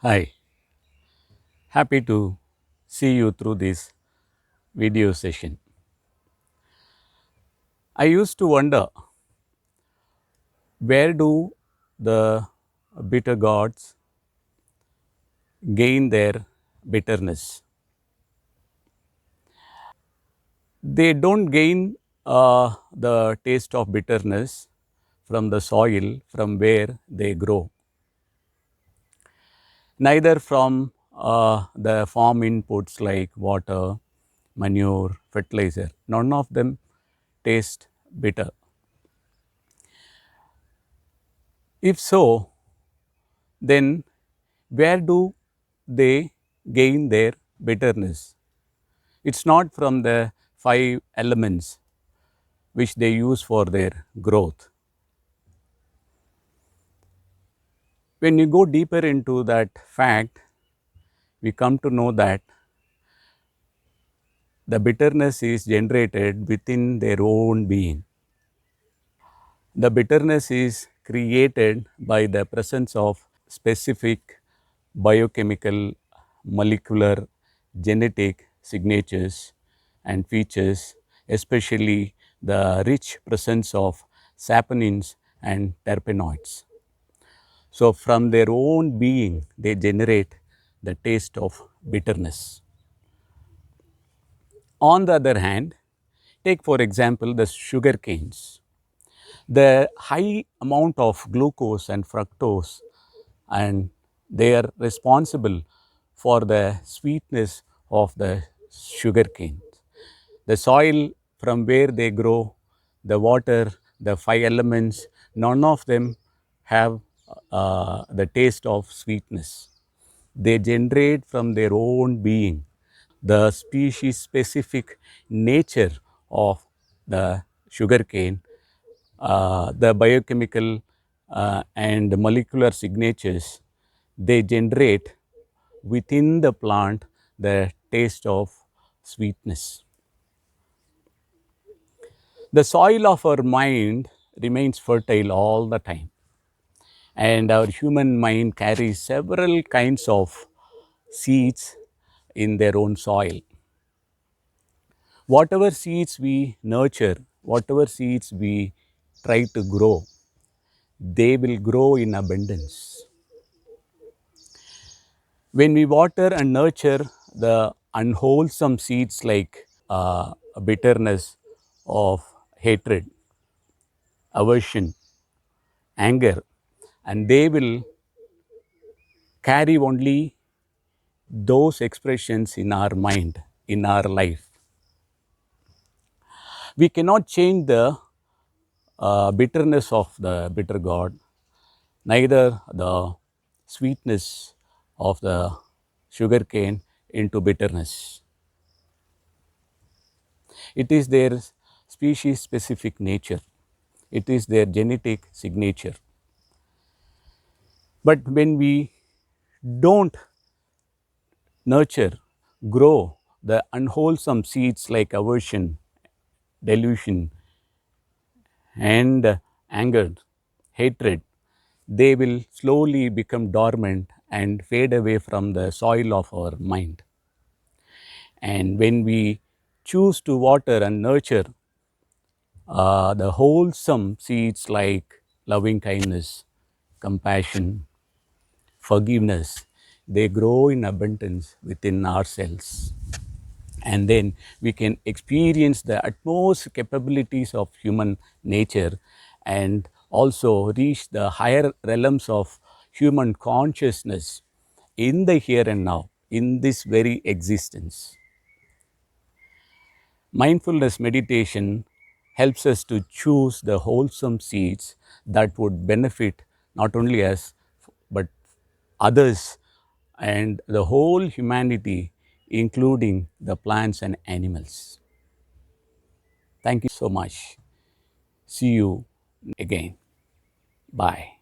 Hi, happy to see you through this video session. I used to wonder, where do the bitter gods gain their bitterness? They don't gain the taste of bitterness from the soil from where they grow, neither from the farm inputs like water, manure, fertilizer. None of them taste bitter. If so, then where do they gain their bitterness? It's not from the five elements which they use for their growth. When you go deeper into that fact, we come to know that the bitterness is generated within their own being. The bitterness is created by the presence of specific biochemical, molecular, genetic signatures and features, especially the rich presence of saponins and terpenoids. So, from their own being, they generate the taste of bitterness. On the other hand, take for example the sugar canes. The high amount of glucose and fructose, and they are responsible for the sweetness of the sugar cane. The soil from where they grow, the water, the five elements, none of them have the taste of sweetness. They generate from their own being the species specific nature of the sugarcane, the biochemical and molecular signatures they generate within the plant the taste of sweetness. The soil of our mind remains fertile all the time, and our human mind carries several kinds of seeds in their own soil. Whatever seeds we nurture, whatever seeds we try to grow, they will grow in abundance. When we water and nurture the unwholesome seeds like bitterness of hatred, aversion, anger, and they will carry only those expressions in our mind, in our life. We cannot change the bitterness of the bitter God, neither the sweetness of the sugarcane into bitterness. It is their species specific nature, it is their genetic signature. But when we don't nurture, grow the unwholesome seeds like aversion, delusion, and anger, hatred, they will slowly become dormant and fade away from the soil of our mind. And when we choose to water and nurture the wholesome seeds like loving kindness, compassion, forgiveness, they grow in abundance within ourselves. And then we can experience the utmost capabilities of human nature and also reach the higher realms of human consciousness in the here and now, in this very existence. Mindfulness meditation helps us to choose the wholesome seeds that would benefit not only us but others and the whole humanity, including the plants and animals. Thank you so much. See you again. Bye.